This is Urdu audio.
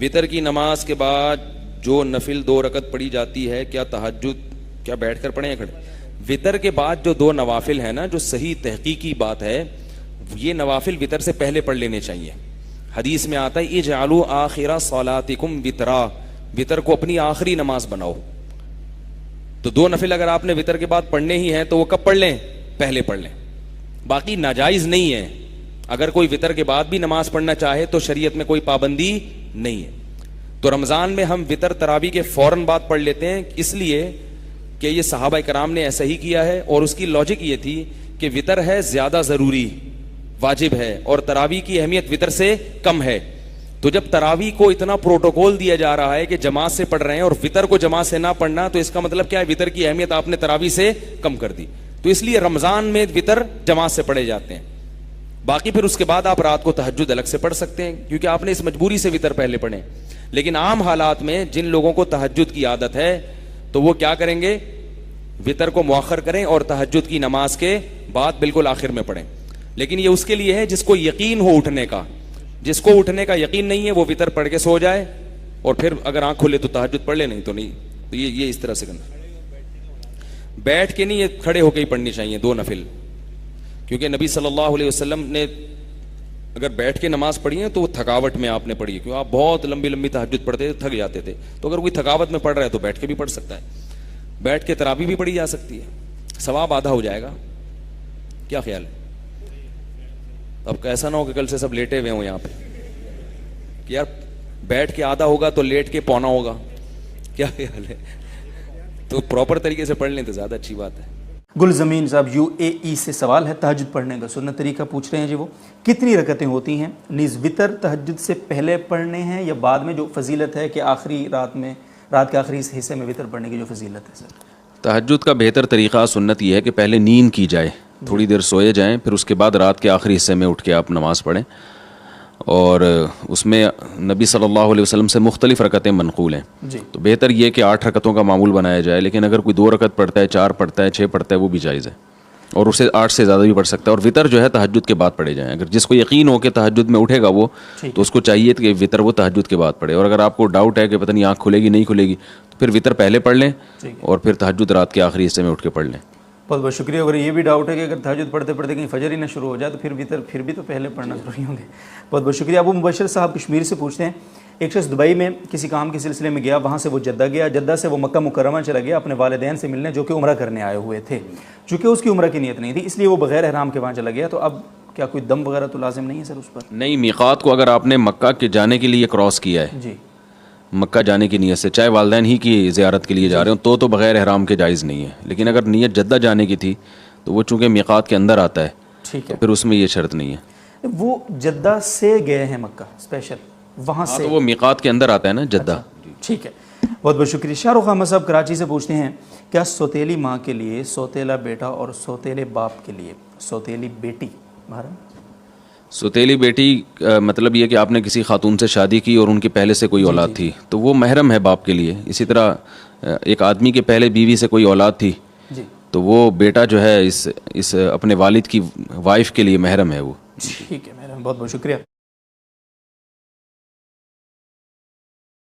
وطر کی نماز کے بعد جو نفل 2 رکعت پڑھی جاتی ہے، کیا تہجد کیا بیٹھ کر پڑھیں یا کھڑے؟ وطر کے بعد جو 2 نوافل ہیں نا، جو صحیح تحقیقی بات ہے، یہ نوافل وطر سے پہلے پڑھ لینے چاہیے۔ حدیث میں آتا ہے اجعلوا آخر صلاتکم وطرا، وطر کو اپنی آخری نماز بناؤ۔ تو 2 نفل اگر آپ نے وطر کے بعد پڑھنے ہی ہیں تو وہ کب پڑھ لیں؟ پہلے پڑھ لیں۔ باقی ناجائز نہیں ہے، اگر کوئی وطر کے بعد بھی نماز پڑھنا چاہے تو شریعت میں کوئی پابندی نہیں ہے۔ تو رمضان میں ہم وطر تراویح کے فوراً بعد پڑھ لیتے ہیں، اس لیے کہ یہ صحابہ کرام نے ایسا ہی کیا ہے، اور اس کی لاجک یہ تھی کہ وطر ہے زیادہ ضروری، واجب ہے، اور تراویح کی اہمیت وطر سے کم ہے۔ تو جب تراویح کو اتنا پروٹوکول دیا جا رہا ہے کہ جماعت سے پڑھ رہے ہیں اور وطر کو جماعت سے نہ پڑھنا، تو اس کا مطلب کیا ہے؟ وطر کی اہمیت آپ نے تراویح سے کم کر دی۔ تو اس لیے رمضان میں وطر جماعت سے پڑھے جاتے ہیں۔ باقی پھر اس کے بعد آپ رات کو تہجد الگ سے پڑھ سکتے ہیں، کیونکہ آپ نے اس مجبوری سے وطر پہلے پڑھیں۔ لیکن عام حالات میں جن لوگوں کو تہجد کی عادت ہے تو وہ کیا کریں گے؟ وطر کو مؤخر کریں اور تہجد کی نماز کے بعد بالکل آخر میں پڑھیں۔ لیکن یہ اس کے لیے ہے جس کو یقین ہو اٹھنے کا۔ جس کو اٹھنے کا یقین نہیں ہے وہ وطر پڑھ کے سو جائے، اور پھر اگر آنکھ کھلے تو تہجد پڑھ لے، نہیں تو نہیں۔ تو یہ اس طرح سے کرنا، بیٹھ کے نہیں، یہ کھڑے ہو کے ہی پڑھنی چاہیے 2 نفل، کیونکہ نبی صلی اللہ علیہ وسلم نے اگر بیٹھ کے نماز پڑھی ہے تو وہ تھکاوٹ میں آپ نے پڑھی ہے، کیونکہ آپ بہت لمبی لمبی تہجد پڑھتے تھے، تھک جاتے تھے۔ تو اگر کوئی تھکاوٹ میں پڑھ رہا ہے تو بیٹھ کے بھی پڑھ سکتا ہے، بیٹھ کے تراویح بھی پڑھی جا سکتی ہے، ثواب آدھا ہو جائے گا۔ کیا خیال ہے؟ اب ایسا نہ ہو کہ کل سے سب لیٹے ہوئے ہوں یہاں پہ کہ یار بیٹھ کے آدھا ہوگا تو لیٹ کے پونا ہوگا۔ کیا خیال ہے؟ تو پراپر طریقے سے پڑھ لیں تو زیادہ اچھی بات ہے۔ گلزمین صاحب UAE سے سوال ہے، تہجد پڑھنے کا سنت طریقہ پوچھ رہے ہیں جی۔ وہ کتنی رکعتیں ہوتی ہیں؟ نیز وطر تہجد سے پہلے پڑھنے ہیں یا بعد میں؟ جو فضیلت ہے کہ آخری رات کے آخری حصے میں وطر پڑھنے کی جو فضیلت ہے سر۔ تہجد کا بہتر طریقہ سنت یہ ہے کہ پہلے نیند کی جائے، تھوڑی دیر سوئے جائیں، پھر اس کے بعد رات کے آخری حصے میں اٹھ کے آپ نماز پڑھیں۔ اور اس میں نبی صلی اللہ علیہ وسلم سے مختلف رکعتیں منقول ہیں جی۔ تو بہتر یہ کہ 8 رکعتوں کا معمول بنایا جائے، لیکن اگر کوئی 2 رکعت پڑھتا ہے، 4 پڑھتا ہے، 6 پڑھتا ہے، وہ بھی جائز ہے، اور اسے 8 سے زیادہ بھی پڑھ سکتا ہے۔ اور وطر جو ہے تہجد کے بعد پڑھے جائیں۔ اگر جس کو یقین ہو کہ تہجد میں اٹھے گا وہ، تو اس کو چاہیے کہ وطر وہ تہجد کے بعد پڑھے۔ اور اگر آپ کو ڈاؤٹ ہے کہ پتہ نہیں آنکھ کھلے گی نہیں کھلے گی، تو پھر وطر پہلے پڑھ لیں اور پھر تہجد رات کے آخری حصے میں اٹھ کے پڑھ لیں۔ بہت بہت شکریہ۔ اگر یہ بھی ڈاؤٹ ہے کہ اگر تہجد پڑھتے پڑھتے کہیں فجر ہی نہ شروع ہو جائے تو پھر وطر پھر بھی تو پہلے پڑھنا ضروری ہوں گے۔ بہت بہت شکریہ۔ ابو مبشر صاحب کشمیر سے پوچھتے ہیں، ایک شخص دبئی میں کسی کام کے سلسلے میں گیا، وہاں سے وہ جدہ گیا، جدہ سے وہ مکہ مکرمہ چلا گیا اپنے والدین سے ملنے جو کہ عمرہ کرنے آئے ہوئے تھے۔ چونکہ اس کی عمرہ کی نیت نہیں تھی اس لیے وہ بغیر احرام کے وہاں چلا گیا، تو اب کیا کوئی دم وغیرہ تو لازم نہیں ہے سر اس پر؟ نہیں، میقات کو اگر آپ نے مکہ کے جانے کے لیے کراس کیا ہے، جی، مکہ جانے کی نیت سے، چاہے والدین ہی کی زیارت کے لیے جا رہے ہوں تو بغیر احرام کے جائز نہیں ہے۔ لیکن اگر نیت جدہ جانے کی تھی تو وہ چونکہ میقات کے اندر آتا ہے، ٹھیک ہے، پھر اس میں یہ شرط نہیں ہے۔ وہ جدہ سے گئے ہیں مکہ اسپیشل، وہاں سے تو وہ میقات کے اندر آتا ہے نا جدہ۔ ٹھیک ہے، بہت بہت شکریہ۔ شاہ رخ احمد صاحب کراچی سے پوچھتے ہیں، کیا سوتیلی ماں کے لیے سوتیلا بیٹا اور سوتیلے باپ کے لیے سوتیلی بیٹی محرم؟ سوتیلی بیٹی مطلب یہ کہ آپ نے کسی خاتون سے شادی کی اور ان کے پہلے سے کوئی اولاد تھی تو وہ محرم ہے باپ کے لیے۔ اسی طرح ایک آدمی کے پہلے بیوی سے کوئی اولاد تھی تو وہ بیٹا جو ہے اس اپنے والد کی وائف کے لیے محرم ہے وہ۔ ٹھیک ہے محرم، بہت بہت شکریہ۔